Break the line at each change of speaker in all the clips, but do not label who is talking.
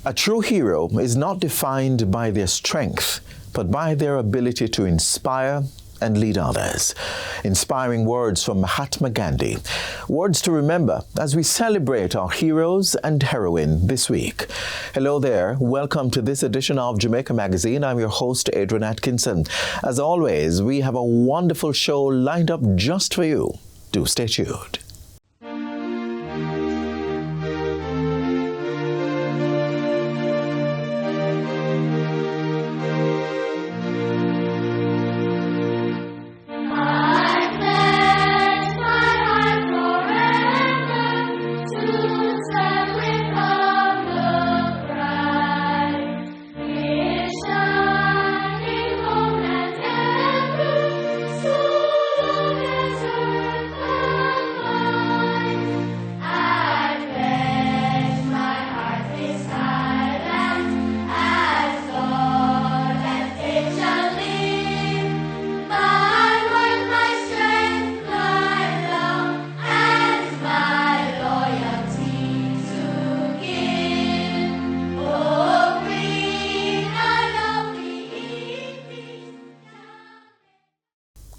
A true hero is not defined by their strength, but by their ability to inspire and lead others. Inspiring words from Mahatma Gandhi. Words to remember as we celebrate our heroes and heroine this week. Hello there. Welcome to this edition of Jamaica Magazine. I'm your host, Adrian Atkinson. As always, we have a wonderful show lined up just for you. Do stay tuned.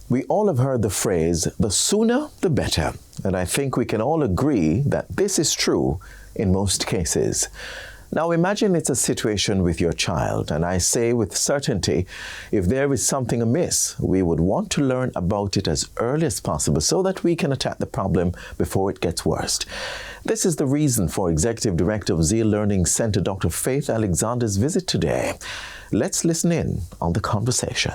We all have heard the phrase, the sooner the better, and I think we can all agree that this is true in most cases. Now imagine it's a situation with your child, and I say with certainty, if there is something amiss, we would want to learn about it as early as possible so that we can attack the problem before it gets worse. This is the reason for Executive Director of Zeal Learning Center, Dr. Faith Alexander's visit today. Let's listen in on the conversation.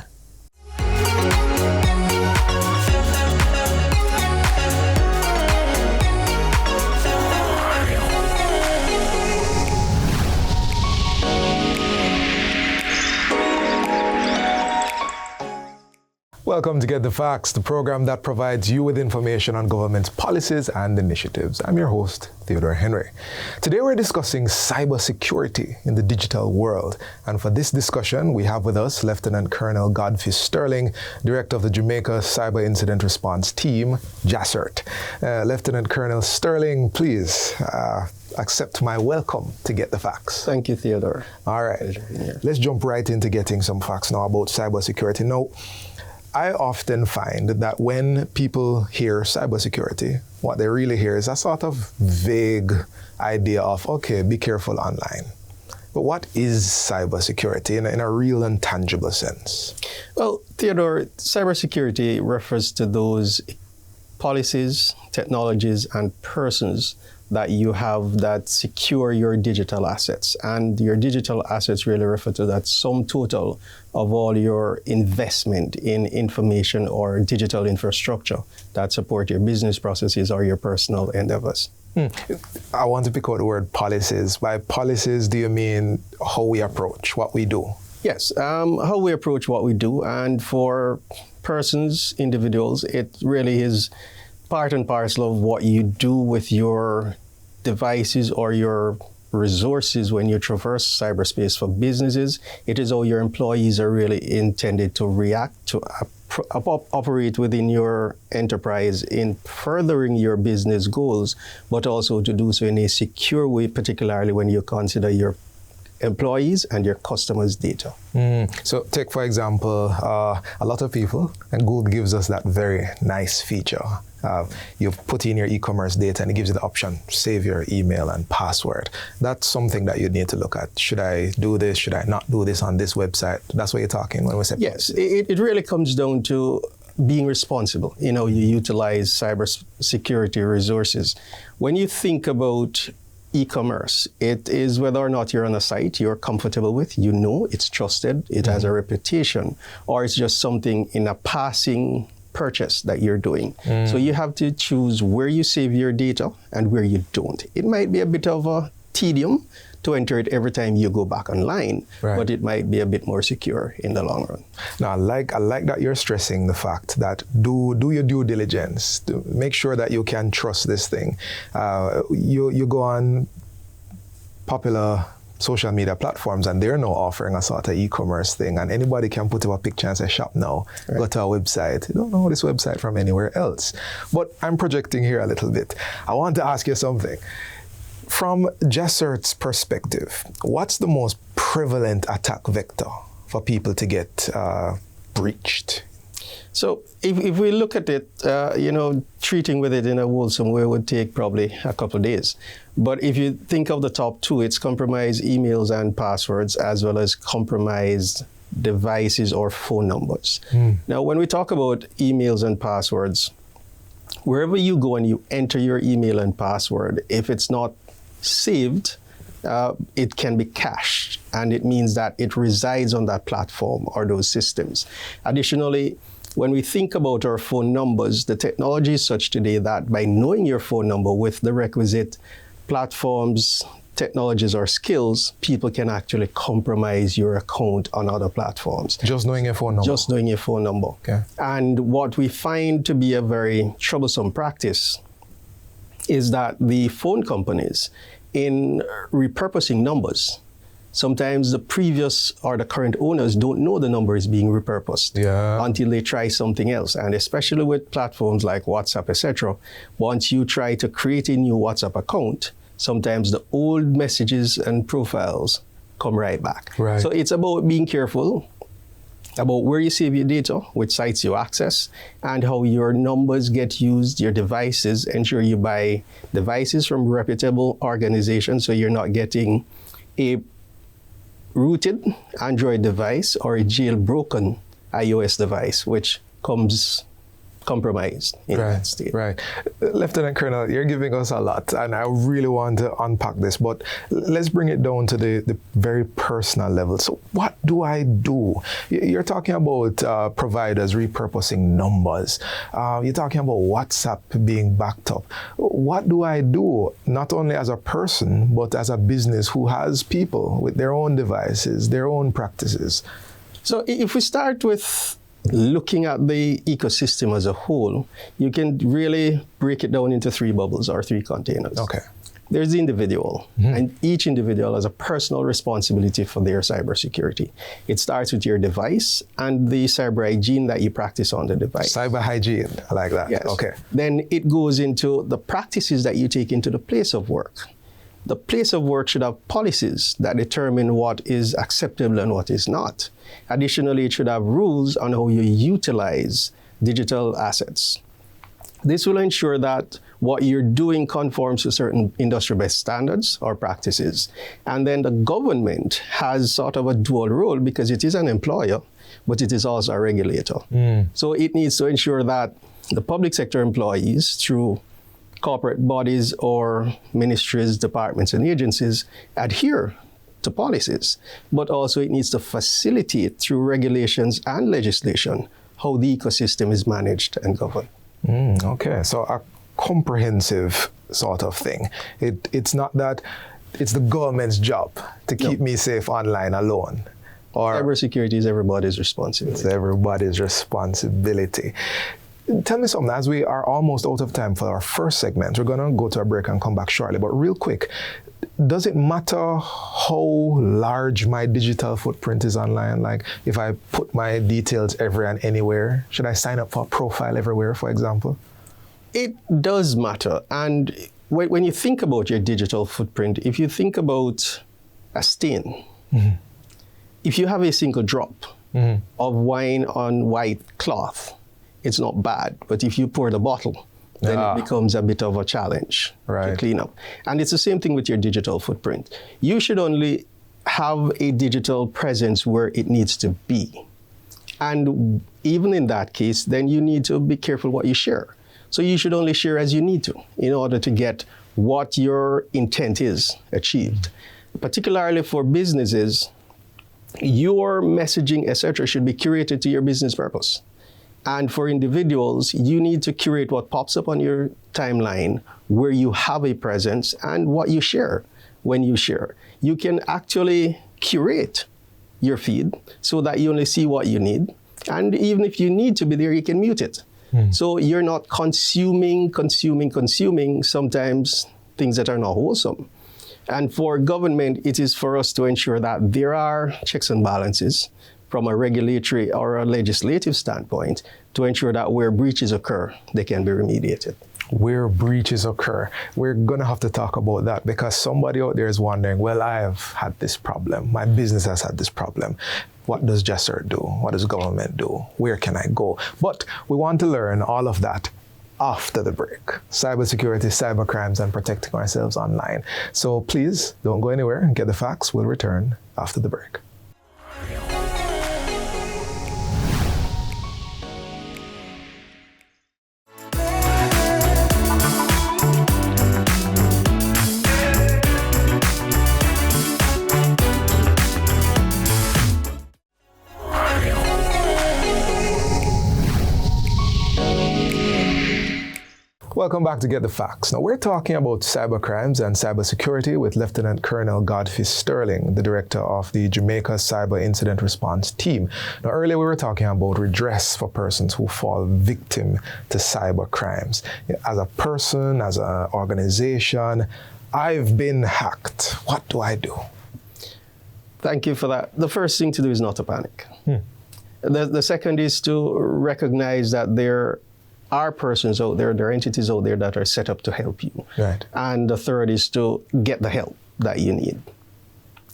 Welcome to Get the Facts, the program that provides you with information on government's policies and initiatives. I'm your host, Theodore Henry. Today we're discussing cybersecurity in the digital world. And for this discussion, we have with us Lieutenant Colonel Godfrey Sterling, Director of the Jamaica Cyber Incident Response Team, JASERT. Lieutenant Colonel Sterling, please accept my welcome to Get the Facts.
Thank you, Theodore.
All right, let's jump right into getting some facts now about cybersecurity. Now, I often find that when people hear cybersecurity, what they really hear is a sort of vague idea of, okay, be careful online. But what is cybersecurity in a real and tangible sense?
Well, Theodore, cybersecurity refers to those policies, technologies, and persons that you have that secure your digital assets. And your digital assets really refer to that sum total of all your investment in information or digital infrastructure that support your business processes or your personal endeavors.
I want to pick out the word policies. By policies, do you mean how we approach what we do?
Yes, how we approach what we do. And for persons, individuals, it really is part and parcel of what you do with your devices or your resources when you traverse cyberspace. For businesses, it is how your employees are really intended to react, to operate within your enterprise in furthering your business goals, but also to do so in a secure way, particularly when you consider your employees and your customers' data.
So take, for example, a lot of people, and Google gives us that very nice feature. You put in your e-commerce data and it gives you the option, save your email and password. That's something that you need to look at. Should I do this? Should I not do this on this website? That's what you're talking when we say.
Yes, it really comes down to being responsible. You know, you utilize cybersecurity resources. When you think about e-commerce, it is whether or not you're on a site you're comfortable with, you know it's trusted, it has a reputation, or it's just something in a passing purchase that you're doing. So you have to choose where you save your data and where you don't. It might be a bit of a tedium to enter it every time you go back online, but it might be a bit more secure in the long run.
Now, I like that you're stressing the fact that do your due diligence to make sure that you can trust this thing. You go on popular social media platforms and they're now offering a sort of e-commerce thing, and anybody can put up a picture and say shop now, go to our website. You don't know this website from anywhere else. But I'm projecting here a little bit. I want to ask you something. From Jessert's perspective, what's the most prevalent attack vector for people to get breached?
So if we look at it, treating with it in a wholesome way would take probably a couple of days. But if you think of the top two, it's compromised emails and passwords, as well as compromised devices or phone numbers. Now, when we talk about emails and passwords, wherever you go and you enter your email and password, if it's not saved, it can be cached, and it means that it resides on that platform or those systems. Additionally, when we think about our phone numbers, the technology is such today that by knowing your phone number with the requisite platforms, technologies, or skills, people can actually compromise your account on other platforms.
Just knowing your phone number?
Just knowing your phone number.
Okay.
And what we find to be a very troublesome practice is that the phone companies, in repurposing numbers, sometimes the previous or the current owners don't know the number is being repurposed until they try something else. And especially with platforms like WhatsApp, etc., once you try to create a new WhatsApp account, sometimes the old messages and profiles come right back.
Right.
So it's about being careful about where you save your data, which sites you access, and how your numbers get used, your devices. Ensure you buy devices from reputable organizations so you're not getting a rooted Android device or a jailbroken iOS device, which comes compromised in that state.
Right. Lieutenant Colonel, you're giving us a lot, and I really want to unpack this, but let's bring it down to the very personal level. So what do I do? You're talking about providers repurposing numbers. You're talking about WhatsApp being backed up. What do I do, not only as a person, but as a business who has people with their own devices, their own practices?
So if we start with looking at the ecosystem as a whole, you can really break it down into three bubbles or three containers.
Okay.
There's the individual, and each individual has a personal responsibility for their cybersecurity. It starts with your device and the cyber hygiene that you practice on the device.
Cyber hygiene, I like that.
Yes.
Okay.
Then it goes into the practices that you take into the place of work. The place of work should have policies that determine what is acceptable and what is not. Additionally, it should have rules on how you utilize digital assets. This will ensure that what you're doing conforms to certain industry-based standards or practices. And then the government has sort of a dual role because it is an employer, but it is also a regulator. So it needs to ensure that the public sector employees, through corporate bodies or ministries, departments, and agencies, adhere to policies, but also it needs to facilitate through regulations and legislation how the ecosystem is managed and governed.
Okay, so a comprehensive sort of thing. It's not that it's the government's job to keep me safe online alone. Or
cybersecurity is everybody's responsibility.
It's everybody's responsibility. Tell me something, as we are almost out of time for our first segment, we're going to go to a break and come back shortly, but real quick, does it matter how large my digital footprint is online? Like if I put my details everywhere and anywhere, should I sign up for a profile everywhere, for example?
It does matter. And when you think about your digital footprint, if you think about a stain, if you have a single drop of wine on white cloth, it's not bad. But if you pour the bottle, then it becomes a bit of a challenge to clean up. And it's the same thing with your digital footprint. You should only have a digital presence where it needs to be. And even in that case, then you need to be careful what you share. So you should only share as you need to in order to get what your intent is achieved. Particularly for businesses, your messaging, etc., should be curated to your business purpose. And for individuals, you need to curate what pops up on your timeline, where you have a presence, and what you share when you share. You can actually curate your feed so that you only see what you need. And even if you need to be there, you can mute it. So you're not consuming sometimes things that are not wholesome. And for government, it is for us to ensure that there are checks and balances from a regulatory or a legislative standpoint to ensure that where breaches occur, they can be remediated.
where breaches occur. We're going to have to talk about that because somebody out there is wondering, well, I've had this problem. My business has had this problem. What does JASERT do? What does government do? Where can I go? But we want to learn all of that after the break. Cybersecurity, cybercrimes, and protecting ourselves online. So please don't go anywhere and get the facts. We'll return after the break. Welcome back to Get the Facts. Now, we're talking about cybercrimes and cybersecurity with Lieutenant Colonel Godfrey Sterling, the director of the Jamaica Cyber Incident Response Team. Now, earlier we were talking about redress for persons who fall victim to cybercrimes. As a person, as an organization, I've been hacked. What do I do?
Thank you for that. The first thing to do is not to panic. The second is to recognize that there are persons out there, there are entities out there that are set up to help you.
Right.
And the third is to get the help that you need.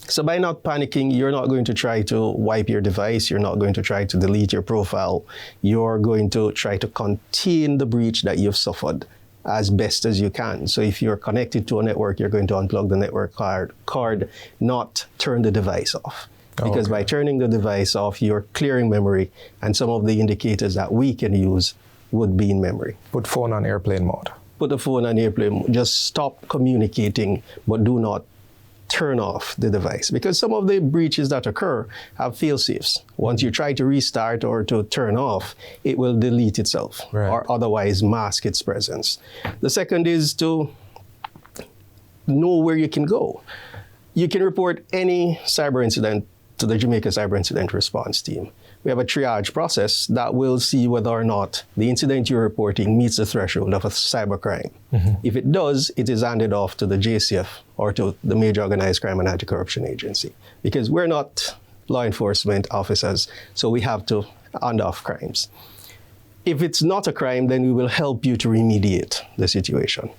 So by not panicking, you're not going to try to wipe your device. You're not going to try to delete your profile. You're going to try to contain the breach that you've suffered as best as you can. So if you're connected to a network, you're going to unplug the network card, not turn the device off. Because by turning the device off, you're clearing memory, and some of the indicators that we can use would be in memory.
Put phone on airplane mode.
Put the phone on airplane mode. Just stop communicating, but do not turn off the device. Because some of the breaches that occur have fail-safes. Once you try to restart or to turn off, it will delete itself or otherwise mask its presence. The second is to know where you can go. You can report any cyber incident to the Jamaica Cyber Incident Response Team. We have a triage process that will see whether or not the incident you're reporting meets the threshold of a cybercrime. If it does, it is handed off to the JCF or to the Major Organized Crime and Anti-Corruption Agency, because we're not law enforcement officers, so we have to hand off crimes. If it's not a crime, then we will help you to remediate the situation.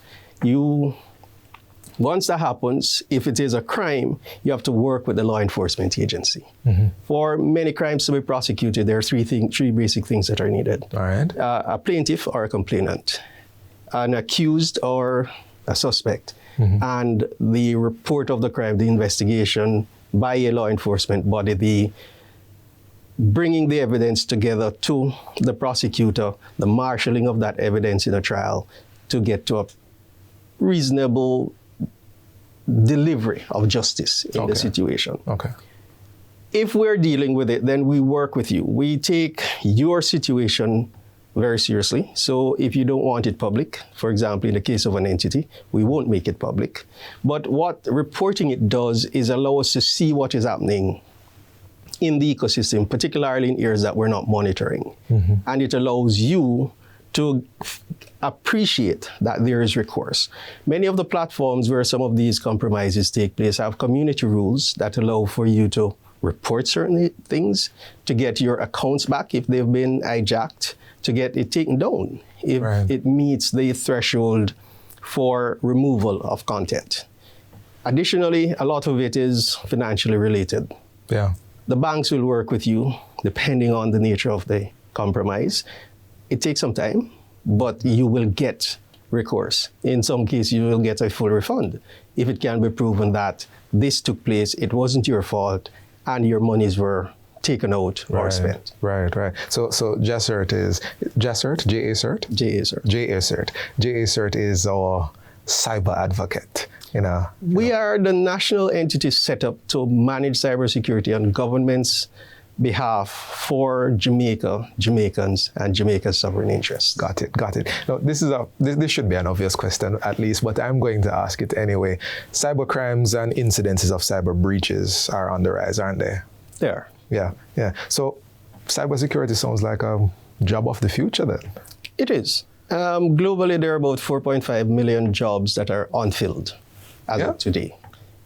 Once that happens, if it is a crime, you have to work with the law enforcement agency. For many crimes to be prosecuted, there are three basic things that are needed.
All right.
A plaintiff or a complainant, an accused or a suspect, and the report of the crime, the investigation by a law enforcement body, the bringing the evidence together to the prosecutor, the marshalling of that evidence in a trial to get to a reasonable delivery of justice in the situation. If we're dealing with it, then we work with you. We take your situation very seriously. So if you don't want it public, for example, in the case of an entity, we won't make it public. But what reporting it does is allow us to see what is happening in the ecosystem, particularly in areas that we're not monitoring. And it allows you to appreciate that there is recourse. Many of the platforms where some of these compromises take place have community rules that allow for you to report certain things, to get your accounts back if they've been hijacked, to get it taken down if it meets the threshold for removal of content. Additionally, a lot of it is financially related. The banks will work with you depending on the nature of the compromise. It takes some time, but you will get recourse. In some cases, you will get a full refund if it can be proven that this took place, it wasn't your fault, and your monies were taken out or spent.
So JASERT is, JASERT? J-A-CERT?
J-A-CERT.
J-A-CERT. J-A-CERT is our cyber advocate.
We are the national entity set up to manage cybersecurity on government's behalf for Jamaica, Jamaicans, and Jamaica's sovereign interests.
Got it. Now, this should be an obvious question, at least, but I'm going to ask it anyway. Cybercrimes and incidences of cyber breaches are on the rise, aren't they?
They are.
Yeah. So cybersecurity sounds like a job of the future then.
It is. Globally, there are about 4.5 million jobs that are unfilled as of today.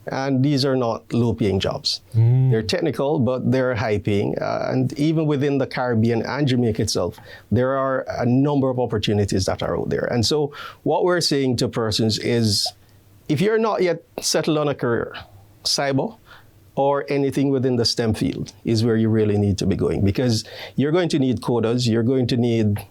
And these are not low-paying jobs. They're technical, but they're high-paying. And even within the Caribbean and Jamaica itself, there are a number of opportunities that are out there. And so what we're saying to persons is, if you're not yet settled on a career, cyber or anything within the STEM field is where you really need to be going, because you're going to need coders, you're going to need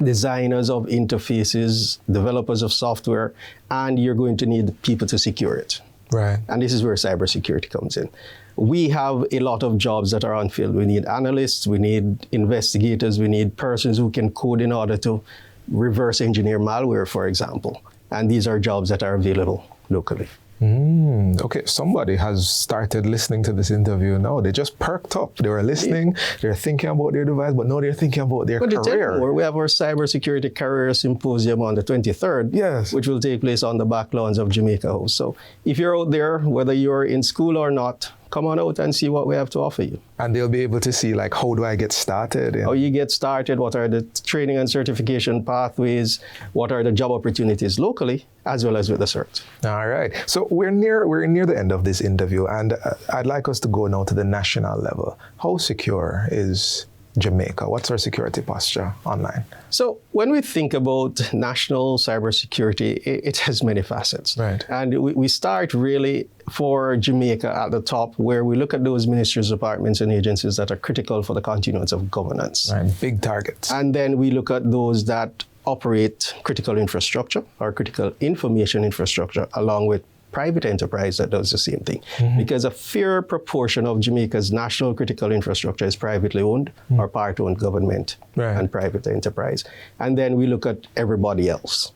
designers of interfaces, developers of software, and you're going to need people to secure it.
Right.
And this is where cybersecurity comes in. We have a lot of jobs that are unfilled. We need analysts, we need investigators, we need persons who can code in order to reverse engineer malware, for example. And these are jobs that are available locally.
Okay, somebody has started listening to this interview now. They just perked up. They were listening, they're thinking about their device, but now they're thinking about their career.
We have our Cybersecurity Career Symposium on the 23rd,
yes,
which will take place on the back lawns of Jamaica House. So if you're out there, whether you're in school or not, come on out and see what we have to offer you.
And they'll be able to see, like, how do I get started?
How you get started, what are the training and certification pathways, what are the job opportunities locally, as well as with the cert.
All right. So we're near the end of this interview, and I'd like us to go now to the national level. How secure is Jamaica? What's our security posture online?
So when we think about national cybersecurity, it has many facets.
Right.
And we start really for Jamaica at the top, where we look at those ministries, departments, and agencies that are critical for the continuance of governance.
Right. Big targets.
And then we look at those that operate critical infrastructure or critical information infrastructure, along with private enterprise that does the same thing. Because a fair proportion of Jamaica's national critical infrastructure is privately owned or part-owned government and private enterprise. And then we look at everybody else.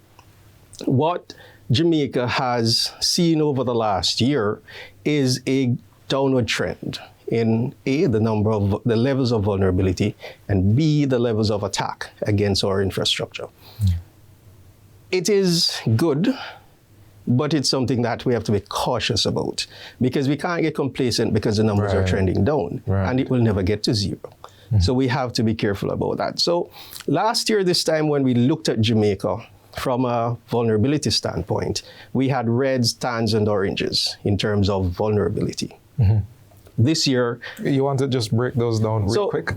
What Jamaica has seen over the last year is a downward trend in A, the levels of vulnerability, and B, the levels of attack against our infrastructure. It is good, but it's something that we have to be cautious about, because we can't get complacent because the numbers are trending down, and it will never get to zero. So we have to be careful about that. So last year, this time, when we looked at Jamaica from a vulnerability standpoint, we had reds, tans, and oranges in terms of vulnerability. This year...
You want to just break those down real quick?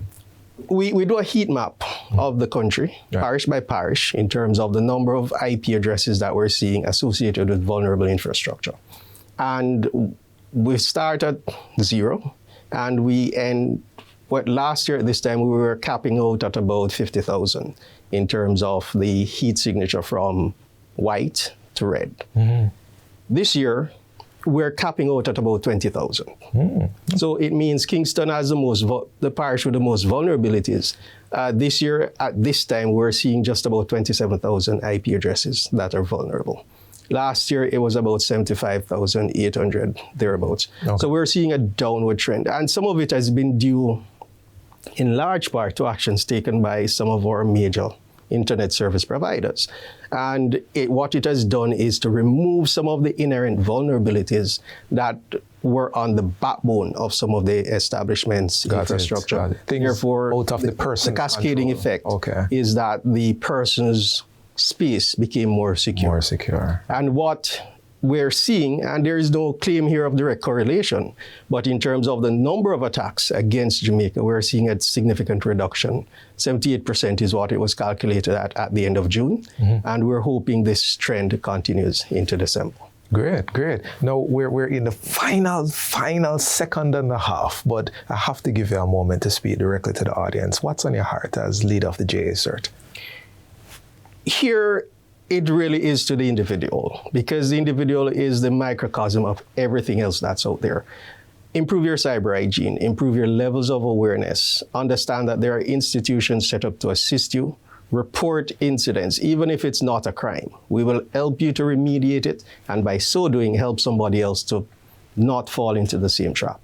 We do a heat map of the country, parish by parish, in terms of the number of IP addresses that we're seeing associated with vulnerable infrastructure. And we start at 0, and we end, last year at this time, we were capping out at about 50,000 in terms of the heat signature from white to red. This year, we're capping out at about 20,000. So it means Kingston has the parish with the most vulnerabilities. This year, at this time, we're seeing just about 27,000 IP addresses that are vulnerable. Last year, it was about 75,800, thereabouts. So we're seeing a downward trend. And some of it has been due, in large part, to actions taken by some of our major internet service providers. And what it has done is to remove some of the inherent vulnerabilities that were on the backbone of some of the establishments' infrastructure.
Therefore, out of the
cascading effect is that the person's space became more secure. And what we're seeing, and there is no claim here of direct correlation, but in terms of the number of attacks against Jamaica, we're seeing a significant reduction. 78% is what it was calculated at the end of June, and we're hoping this trend continues into December.
Great. Now, we're in the final second and a half, but I have to give you a moment to speak directly to the audience. What's on your heart as leader of the JA CERT?
Here, it really is to the individual, because the individual is the microcosm of everything else that's out there. Improve your cyber hygiene, improve your levels of awareness, understand that there are institutions set up to assist you, report incidents, even if it's not a crime. We will help you to remediate it, and by so doing, help somebody else to not fall into the same trap.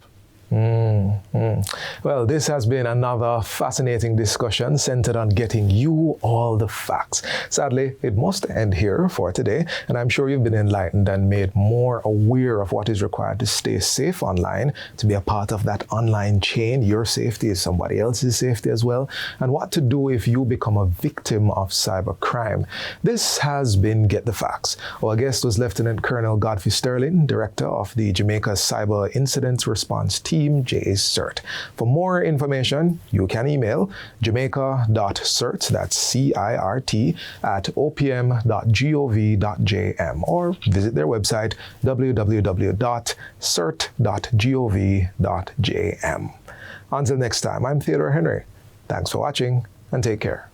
Well, this has been another fascinating discussion centered on getting you all the facts. Sadly, it must end here for today, and I'm sure you've been enlightened and made more aware of what is required to stay safe online, to be a part of that online chain. Your safety is somebody else's safety as well, and what to do if you become a victim of cybercrime. This has been Get the Facts. Our guest was Lieutenant Colonel Godfrey Sterling, Director of the Jamaica Cyber Incidents Response Team, JCERT. For more information, you can email jamaica.cert, that's CIRT, at opm.gov.jm, or visit their website, www.cert.gov.jm. Until next time, I'm Theodore Henry. Thanks for watching, and take care.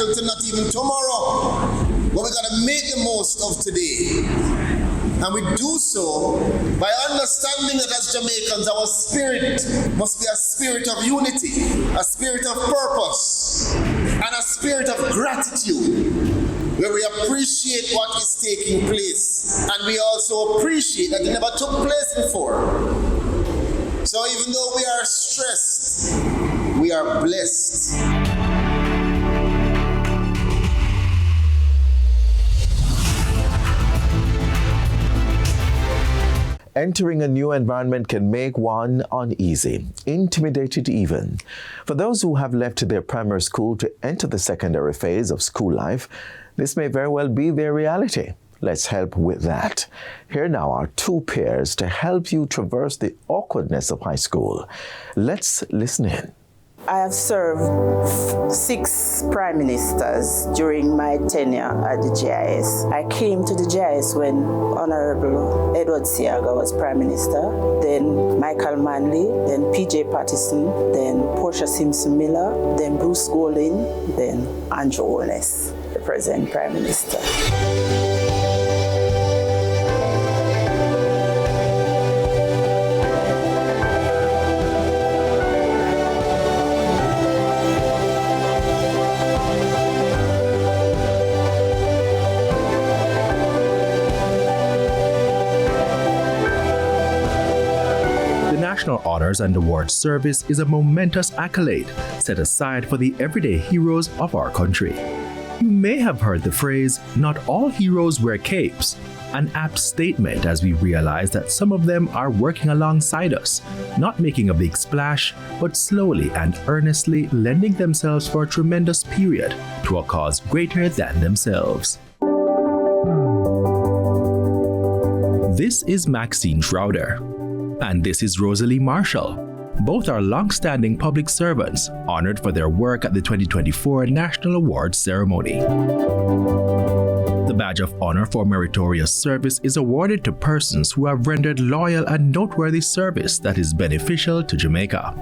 To not even tomorrow, but we got to make the most of today, and we do so by understanding that as Jamaicans, our spirit must be a spirit of unity, a spirit of purpose, and a spirit of gratitude, where we appreciate what is taking place, and we also appreciate that it never took place before. So even though we are stressed, we are blessed.
Entering a new environment can make one uneasy, intimidated even. For those who have left their primary school to enter the secondary phase of school life, this may very well be their reality. Let's help with that. Here now are two pairs to help you traverse the awkwardness of high school. Let's listen in.
I have served 6 prime ministers during my tenure at the GIS. I came to the GIS when Honorable Edward Siaga was prime minister, then Michael Manley, then PJ Pattison, then Portia Simpson Miller, then Bruce Golding, then Andrew Holness, the present prime minister.
National Honors and Awards Service is a momentous accolade set aside for the everyday heroes of our country. You may have heard the phrase, "Not all heroes wear capes," an apt statement as we realize that some of them are working alongside us, not making a big splash, but slowly and earnestly lending themselves for a tremendous period to a cause greater than themselves. This is Maxine Schroeder. And this is Rosalie Marshall. Both are long-standing public servants honored for their work at the 2024 National Awards Ceremony. The Badge of Honor for Meritorious Service is awarded to persons who have rendered loyal and noteworthy service that is beneficial to Jamaica.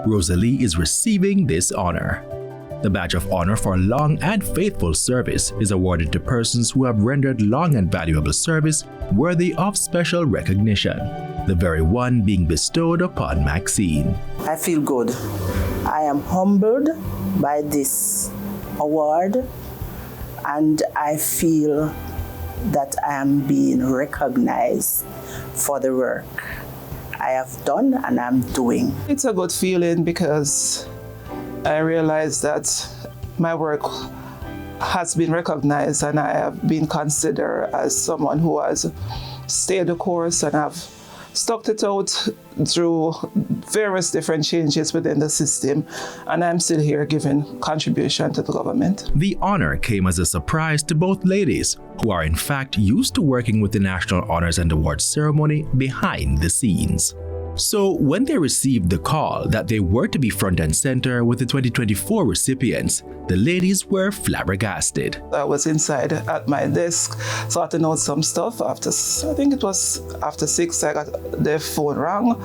Rosalie is receiving this honor. The Badge of Honor for Long and Faithful Service is awarded to persons who have rendered long and valuable service worthy of special recognition, the very one being bestowed upon Maxine.
I feel good. I am humbled by this award, and I feel that I am being recognized for the work I have done and I'm doing.
It's a good feeling because I realize that my work has been recognized and I have been considered as someone who has stayed the course and have stuck it out through various different changes within the system, and I'm still here giving contribution to the government.
The honor came as a surprise to both ladies, who are in fact used to working with the National Honors and Awards Ceremony behind the scenes. So when they received the call that they were to be front and center with the 2024 recipients, the ladies were flabbergasted.
I was inside at my desk sorting out some stuff. I think it was after 6, I got their phone rang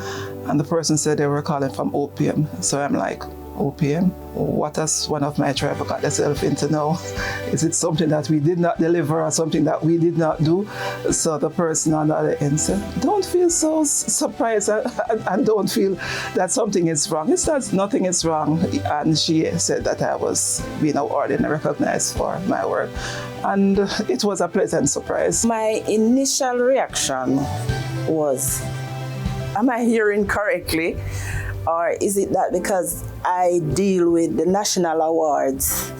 and the person said they were calling from OPM. So I'm like, OPM. What has one of my tribe got themselves into now? Is it something that we did not deliver or something that we did not do? So the person on the other end said, don't feel so surprised and don't feel that something is wrong. It's not, nothing is wrong. And she said that I was being awarded and recognized for my work. And it was a pleasant surprise.
My initial reaction was, am I hearing correctly? Or is it that because I deal with the national awards,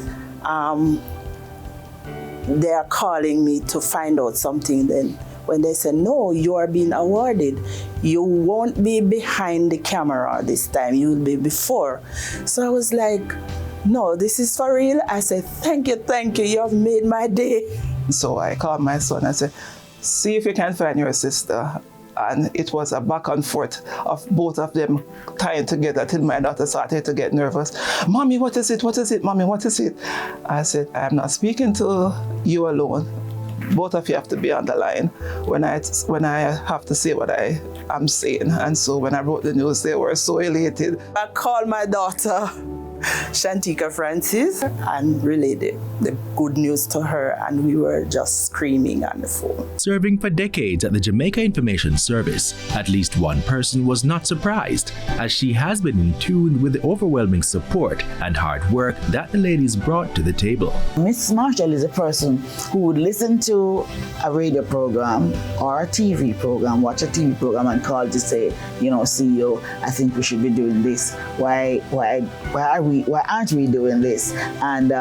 they are calling me to find out something? Then when they say, no, you are being awarded, you won't be behind the camera this time, you will be before. So I was like, no, this is for real. I said, thank you, you have made my day.
So I called my son, I said, see if you can find your sister. And it was a back and forth of both of them tying together till my daughter started to get nervous. Mommy, what is it? What is it? Mommy, what is it? I said, I'm not speaking to you alone. Both of you have to be on the line when I have to say what I am saying. And so when I wrote the news, they were so elated. I called my daughter, Shantika Francis, and relayed the good news to her, and we were just screaming on the phone.
Serving for decades at the Jamaica Information Service, at least one person was not surprised, as she has been in tune with the overwhelming support and hard work that the ladies brought to the table.
Miss Marshall is a person who would listen to a radio program or a TV program, watch a TV program and call to say, you know, CEO, I think we should be doing this. Why aren't we doing this? And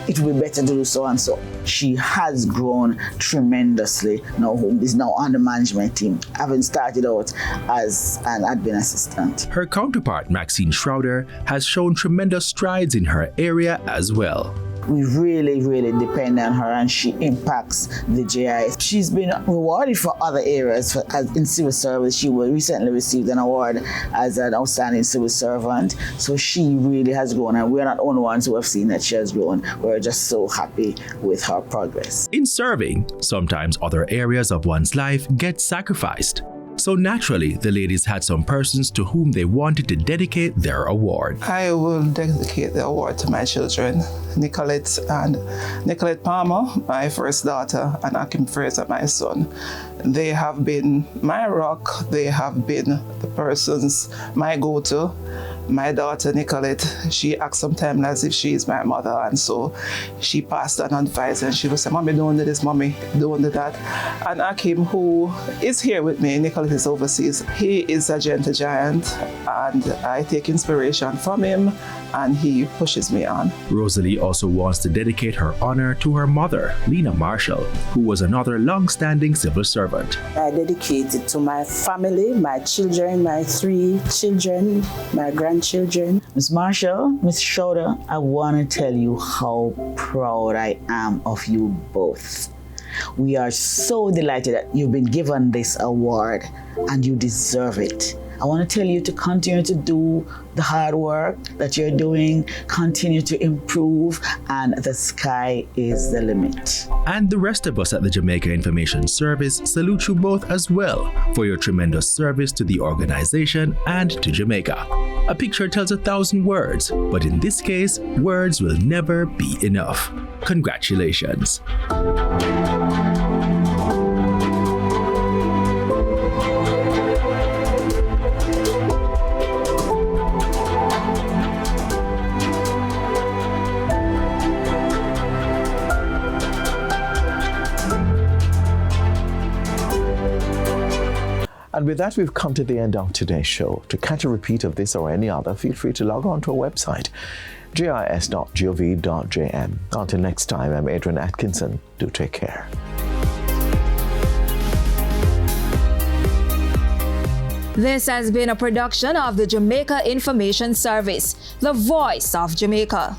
it would be better to do so and so. She has grown tremendously. Now is now on the management team, having started out as an admin assistant.
Her counterpart, Maxine Schroeder, has shown tremendous strides in her area as well.
We really, really depend on her, and she impacts the GIS. She's been rewarded for other areas. As in civil service, she recently received an award as an outstanding civil servant. So she really has grown, and we're not the only ones who have seen that she has grown. We're just so happy with her progress.
In serving, sometimes other areas of one's life get sacrificed. So naturally, the ladies had some persons to whom they wanted to dedicate their award.
I will dedicate the award to my children, Nicolette Palmer, my first daughter, and Akim Fraser, my son. They have been my rock. They have been the persons, my go-to. My daughter, Nicolette, she acts sometimes as if she is my mother, and so she passed on advice, and she would say, Mommy, don't do this, Mommy, don't do that. And Akim, who is here with me, Nicolette is overseas, he is a gentle giant, and I take inspiration from him, and he pushes me on.
Rosalie also wants to dedicate her honor to her mother, Lena Marshall, who was another long-standing civil servant.
I dedicate it to my family, my children, my 3 children, my grandchildren.
Miss Marshall, Miss Schroeder, I want to tell you how proud I am of you both. We are so delighted that you've been given this award, and you deserve it. I want to tell you to continue to do the hard work that you're doing, continue to improve, and the sky is the limit.
And the rest of us at the Jamaica Information Service salute you both as well for your tremendous service to the organization and to Jamaica. A picture tells 1,000 words, but in this case, words will never be enough. Congratulations.
And with that, we've come to the end of today's show. To catch a repeat of this or any other, feel free to log on to our website, gis.gov.jm. Until next time, I'm Adrian Atkinson. Do take care.
This has been a production of the Jamaica Information Service, the voice of Jamaica.